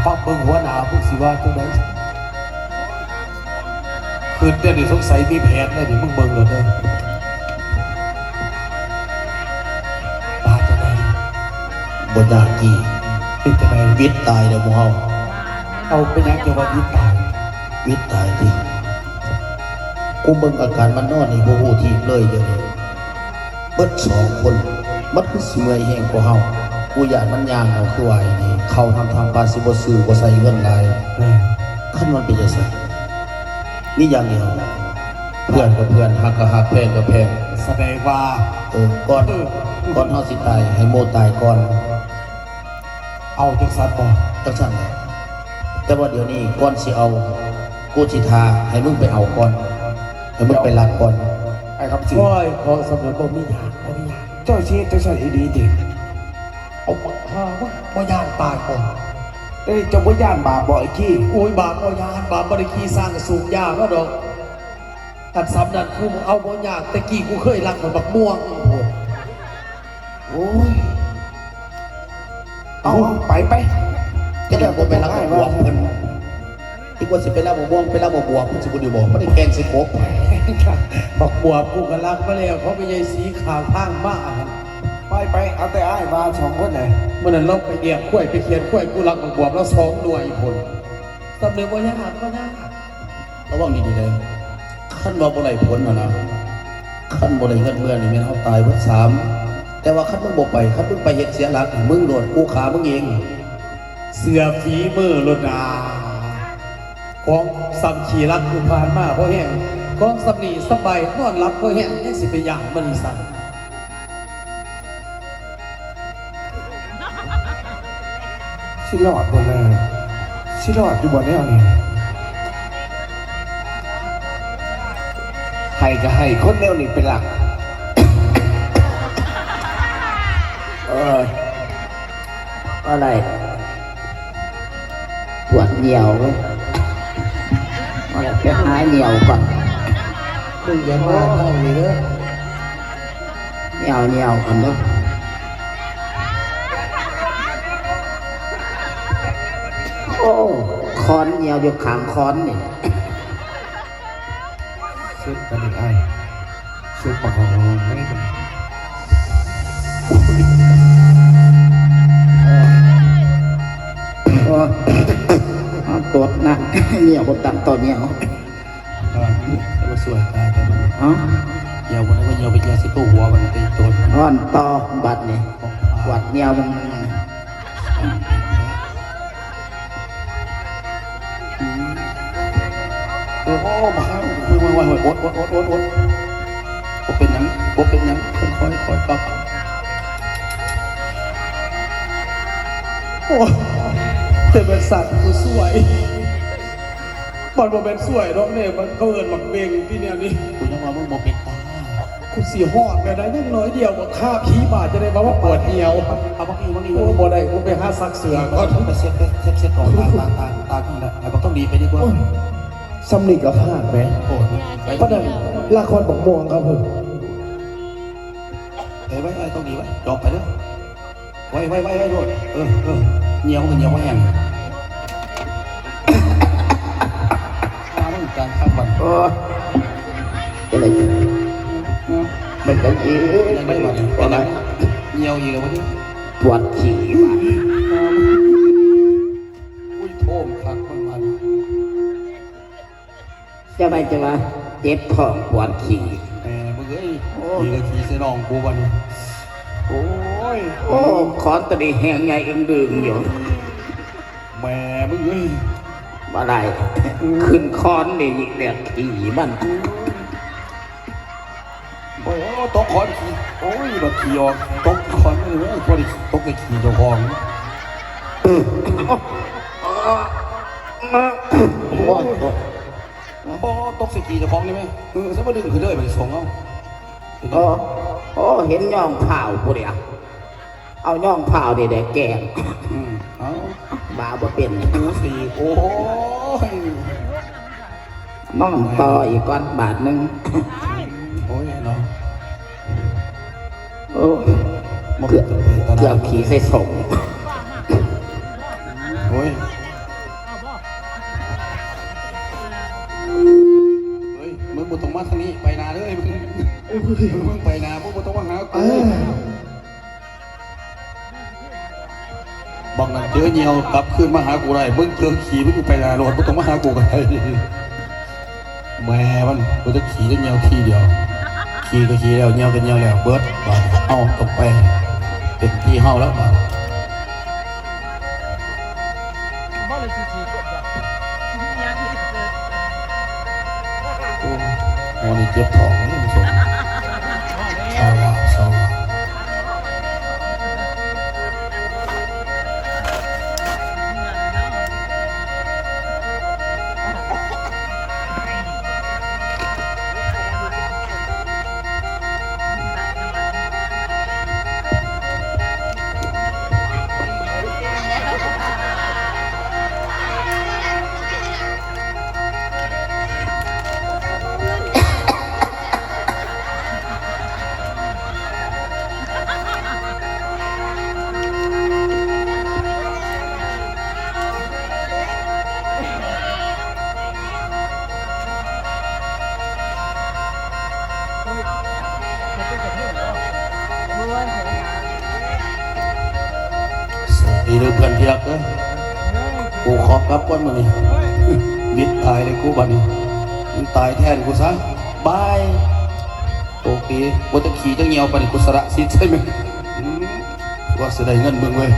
ฟังเบิ่งหัวหน้าพวกสิว่าจังได๋คือเดี๋ยวนี้สงสัยมีแผนได้ดิมึงเบิ่งเลยเด้อปาจังได๋บ่ยากกี่เป็นจังได๋วิทย์ตายแล้วหมู่เฮาเอาเป็นหยังจะว่าวิตายวิทย์ตายที่กูเบิ่งอาการมันนอนนี่บ่ฮู้ทีเลยเดี๋ยวนี้เบิด2คนมันคือสิเมื่อยแห้งกว่าเฮากูอยากมันย่างเอาคือว่านี่เข้าทางปาสิบ่ซื้อบ่ใส่เงินหลายคันมันเป็นจังซั่นนี่อย่างเดียวเพื่อนกับเพื่อนฮักกับฮักแพงกับแพงแสดงว่าก่อนเฮาสิตายให้โมตายก่อนเอาจังซั่นบ่จังซั่นแหละแต่ว่าเดี๋ยวนี้ก่อนสิเอากูสิทาให้มึงไปเอาก่อนให้มึงไปรักก่อนไอ้คำสิโอ้ยขอสำเร็จบ่มีหยังเจ้าชีจังซั่นอีดีติเอาบ่ย่านตายก่อนเอ้ยจะบ่ย่านบาปบ่ไอ้ขี้โอ้ยบาปบ่ย่านบาปบ่ได้ขี้สร้างสูงยากแล้วดอกตัดซ้ำนั่นคือเอาบ่ยากแต่กี้กูเคยรักมันบักม่วงโอ้ยเอาไปจะได้บ่ไปรักบวกเพิ่นที่ว่าสิไปรักบ่ม่วงไปรักบ่บวกเพิ่นสิบ่ได้บอกบ่ได้แกล้งสิกบบักบวบกูก็รักมาแล้วเขาไม่ใช่สีขาวข้างมากไปเอาแต่อ้ายมา2คนเลยเมื่อนั้นเราไปเดียกกล้วยไปเขียนกล้วยกูรักบักบวบแล้ว2หน่วยผลสำเร็จบ่ยากก็ยากระวังดีๆเลยขั้นว่าบ่ได้ผลนะขั้นบ่ได้เงินเมื่อนี่แม่นเฮาตายเบิด3แต่ว่าขั้นมึงบ่ไปขั้นมึงไปเฮ็ดเสียหลักมึงโดนกูขามึงเองเสือฝีมือลดาของซ้ำขี่รักกูผ่านมาเพราะแห้งของสำนีสบายนอนรับเพราะแห้งยังสิไปย่างมันอีสันสิรอดบ่แน่สิรอดอยู่บ่แน่นี่ให้ก็ให้คนแนวนี้เป็นหลักอะไรปวดเหนียวอะไรแค่หายเหนียวก่อนมึงอย่ามาเท่านี้เด้อเหนียวกันเด้อโอ้คอนเหนียวอยู่ขางคอนนี่ชุดกันอีกไอ้ชุดปากของไม่เป็นตดนะเหนียวบนตังตอนเหนียวแต่ว่าสวยตายแต่มันเหนียววันนั้นว่าเหนียวไปเหนียวสิตู้หัวมันไปตัวอ่อนต่อบัดนี่วัดเหนียวมันโอ้มาโอ๊ตเป็นยังค่อยครับโอ้แต่เป็นสัตว์กูสวยมันบ่เป็นสวยดอกเนี่ยมันเขาเอิ้นบักเบงที่เนี่ยนี่กูยังว่ามึงบ่เป็นตากูสีหอดเลยนะยังน้อยเดียวว่าฆ่าผีบาดจะได้มาว่าปวดเหี่ยวเอาบางทีโอ้บ่ได้กูไปหาซักเสือก็ไปเช็ดก่อนตาที่ละไอ้บอกต้องดีไปดีกว่าสำนึกกับพลาดไหมโอ้เพราะนั้นละครบักม่วงครับผมไว้ต้องดีไว้ดอกไปเด้อไว้ด้วยเหนียวมันเหนียวแห้งมาต้องการข้ามวันอะไรเป็นกันอีไม่หมดเป็นอะไรเหนียวอีกแล้ววะเนี่ยปวดขี้อุ้ยโทมครับมันจะไปจะมาเจ็บท้องปวดขี้มึงเอ้ยมีกระขี้เสนองกูวันโอ้คอนตะดีแห้งใหญ่เอ็งดึงอยู่แม่มึงเอ้ยมาได้ขึ้นคอนนี่เด็กขี่มันโอ้ตกคอนขี่โอ้ยแบบขี่ออกตกคอนไม่เลยพอดีตกในขี่เจ้าของตกใส่ขี่เจ้าของนี่ไหมซะมาดึงคือเลยไปส่งเอาเห็นย่องเผากูเดียวเอาย่องเผาเด็กแก่บาบ่เป็นดูสิโอ้ยน้องต่ออีกก้อนบาทนึงโอ้ยเนาะเกือบขี่ใส่ส่งโอ้ย มึงไปนะมึงบ่ต้องมาหา เอ กู อบ างนั้นเจอเหี่ยวกลับคืนมาหากูได้มึงเจอขี่มึงไปนารถมึงต้องมาหากูกันได้แม่มันกูจะขี่ได้เหี่ยวทีเดียวขี่ก็ขี่แล้วเหี่ยวก็เหี่ยวแล้วเบิดบาดเอาตกไปเป็นที่เฮาแล้วบาดโอ้โหนี่เจ็บท้องนี่มึงสมเศร้าว่ะเศร้าว่ะ สวัสดีเด้อเพื่อนที่รักเอ้ยกูขอกลับก่อนมื้อนี้มิดตายเลยกูบัดนี้มึงตายแทนกูซะบายโอเคบ่จะขี่จะเหี่ยวปานนี้กูสละสิทธิ์ใช่ไหมว่าสิได้เงินมึงเว้ย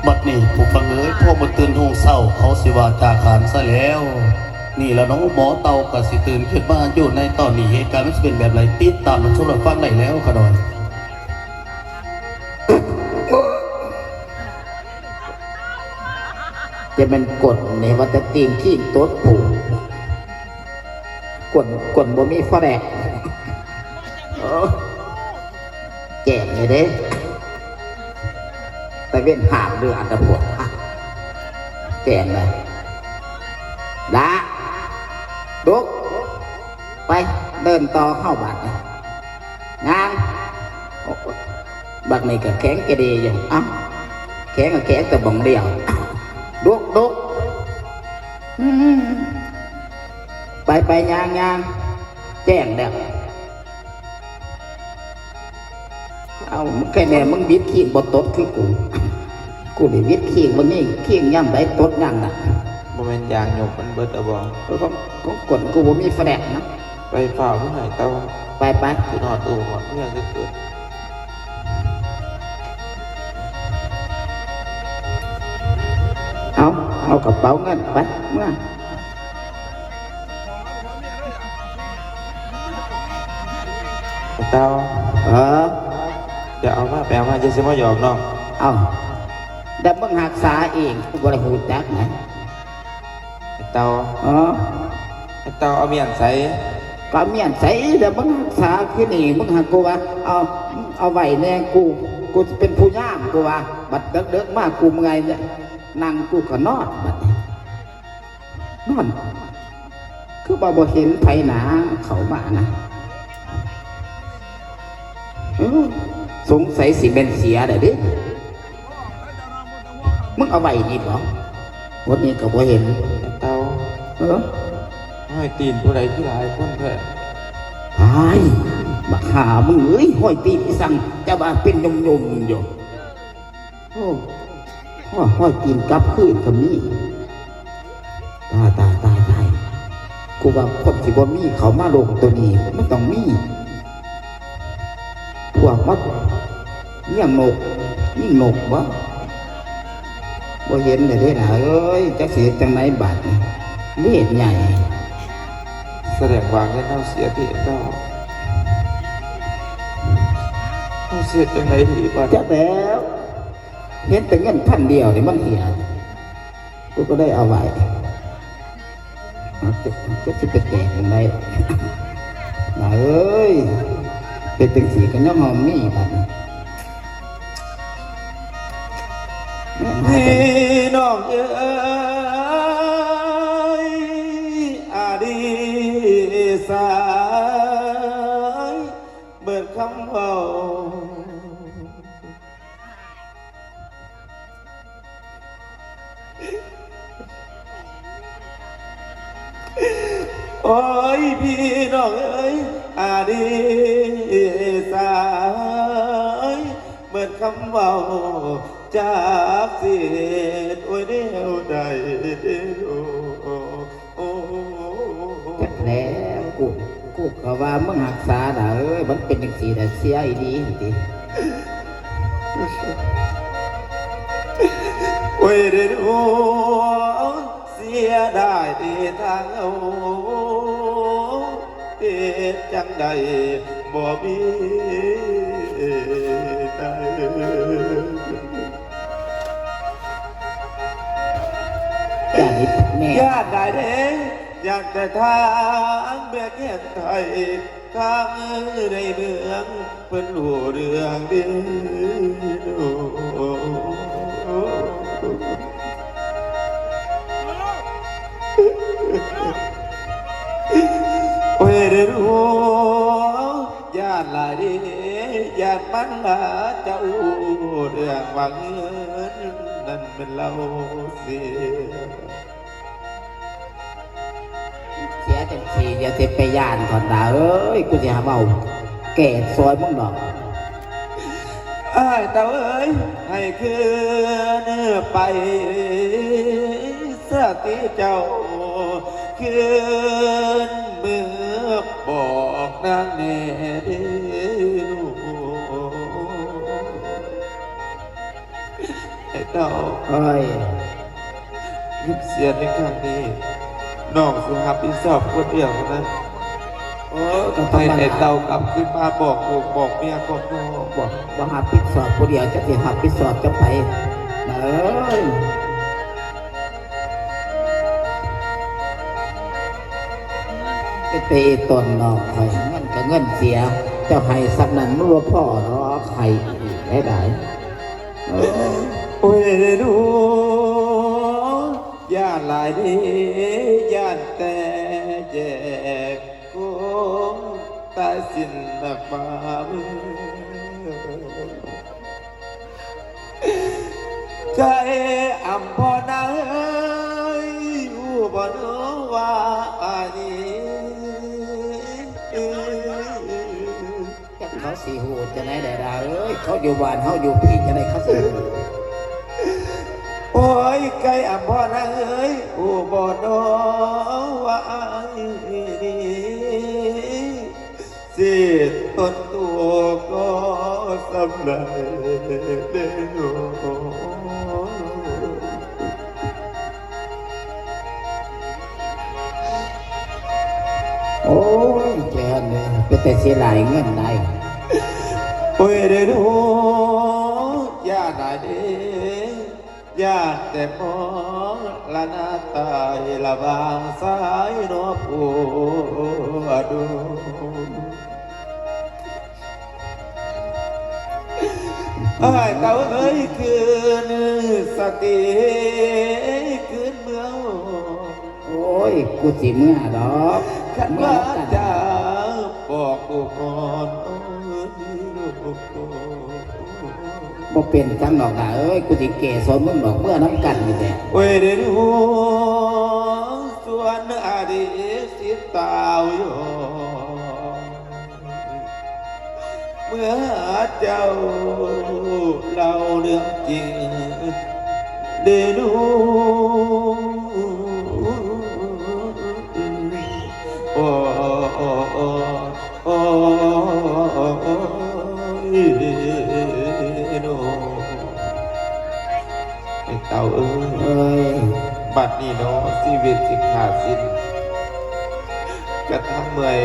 บัดนี้ผู้ฟังเอ้ยพวกมันตื่นโฮงเศร้าเขาสิว่าจาขานซะแล้ว นี่แล้วน้องหมอเตากับสิตื่นขึ้นมาอยู่ในตอนนี้เหตุการณ์มันจะเป็นแบบไรติดตามมันชมรับฟังได้แล้วขะดอน จะเป็นกฎในวัตตีมที่โต๊ดผูกฎบ่มีฟอแรกแก่เลยเด้แต่เว้นหามเรืออันตะพดแก่เลยละลุกไปเดินต่อเข้าบัดงานบัดนี้ก็แข็งกระเดียอยู่อ้าวแข็งก็แข็งแต่บ่งเดียวดุกไปยางแจ้งเด้อเอามึงแค่แน่มึงวิดขี้บดตดคือกูได้วิดขี้วันนี้ขี้ย่ำได้ตดย่ำน่ะ บ่แม่นยางหยกมันเบิดเอาบ่ ก็กดกูบ่มีแฟลกนะ ไปฝ่าผู้ใหายเต้า ไป คือหอดอู่หอดเมื่อเกิด เอากระเป๋าเงินไปเมื่อ ไอ้เต้า เออ จะเอามาแปลมาจะซื้อมาหยอกน้อง เอาแต่มึงหักษาเองกูบ่ได้หูจักนะ ไอ้เต้า เออ ไอ้เต้าเอาเมียนใส่ ก็เมียนใส่เดี๋ยวมึงหักษาขึ้นนี่มึงหักกูว่าเอาไว้แน่กูจะเป็นผู้ย่ามกูว่าบัดเด็กๆมากกูเมื่อยเนี่ยนั่งกูก็นอนบัดนอนคือบ่เห็นไผหนาเขามานะสงสัยสิเป็นเสียเด้อดิมึงเอาไว้นี่หรอวันนี้ก็บ่เห็น ไอ้เต้า เออ ห้อยตีนผู้ใดที่หลายคนแท้ ไอ้บักหามึงเอ้ยห้อยตีนอีสังจะว่าเป็นยมอยู่โอ้ห้อยตีนกลับคืนกับนี้ตายกูว่าคนที่บ่มีเขามาลงตัวนี้มันต้องมีพวกมัดยิ่งยิ่งนกบ่เห็นเลยเด้นะเอ้ยจักเสียจังไหนบาดเล็ดใหญ่ แสดงว่าเงินเท่าเสียที่ไอ้เต้าเท่าเสียจังไรที่บ้าน จะแล้วเห็นแต่เงินพันเดียวนี่มันเหี่ยกูก็ได้เอาไว้จะสิไปแจกยังไงนะเอ้ยเป็นตึงสีกันย่อมหอมนี่บัด พี่น้องเอ้ยอาดีสายเบิดคำเบา โอ้ยพี่น้องเอ้ยอาดีสายเหมือนคำเบาจากเสียดโอ้ยเดียวใดเดียวโอ้ จักแล้วกูก็ว่ามึงหักษาน่ะเอ้ยมันเป็นจังซี่น่ะเสียอีดีติ โอ้ยเดียวเสียได้ที่ทางเอาเด็ดจังใดบ่มีได้ อย่านิดแม่ ญาติได้เด้อยากแต่ทางเมื่อเกียนไทยทางในเมืองเพิ่นรู้เรื่องเดีโอ้ยเด้อรู้ญาติหลายเด้ญาติมันหลาเจ้าเรื่องว่าเงินนั่นเป็นเราเสีย เสียจังซี่อย่าสิไปย่านถอนดาเอ้ยกูสิหาเว้าแก่ซอยมึงดอก อ้ายเต้าเอ้ยให้คืนไปสติเจ้าคืนเมื่อบอกนางแน่เด้อให้เต้า เอ้ย เสียในครั้งนี้น้องสิรับผิดชอบคนเดียวเท่านั้น ก็ธร ให้ รม ไอ้ ดา เต้ากลับขึ้นมาบอกลูกบอกเมียบอกน้อง บ่หาปิดสอบผู้เดียวจะสิหาปิดสอบจะไปนะเอ้ยไปเตะตนน้องข่อยเงินก็เงินเสียเจ้าให้สักนั้นมันบ่พอเนาะใครได้เออ โอ้ยดูย่านหลายดีย่านแต่แยกคงตายสิ้นนักมามือใจอ่ำพอนาเอ้ยอูบ่รู้ว่าอันนี้ จักเขาสิฮู้จะไหนได้ดาเอ้ยเขาอยู่บ้านเฮาอยู่พี่จะไหนเขาสิฮู้ โอ้ยไก่อ่ำพอนาเอ้ยอูบ่รู้ว่าอันนี้สิต้นตัวก็สำเร็จเด้อ โอ้ยแกเนี่ยเป็นแต่เสียหลายเงินได้ โอ้ยเด้อดูย่าได้เด้ย่าแต่มองละหน้าตายละบางสายนอผัวดูไอ้เต้าเอ้ยคืนสติคืนเมือง โอ้ยกูสิเมื่อดอก ขัน เมื่อ ว่า กัน จะบอกกูก่อนโอ้ย บ่เป็นจังดอกนะเอ้ยกูสิเกสอนมึงดอกเมื่อน้ำกันนี่แหละ เวเดนูส่วนอดีตสิตาวอยู่เมื่อเจ้าเล่าเรื่องจริงเดนูโอ้โอ้โอ้โอ้นูไอ้เต่าเอ้ เอ้ ย ย บัดนี้เนาะชีวิตสิขาดสิ้นกระทั่งเมื่อย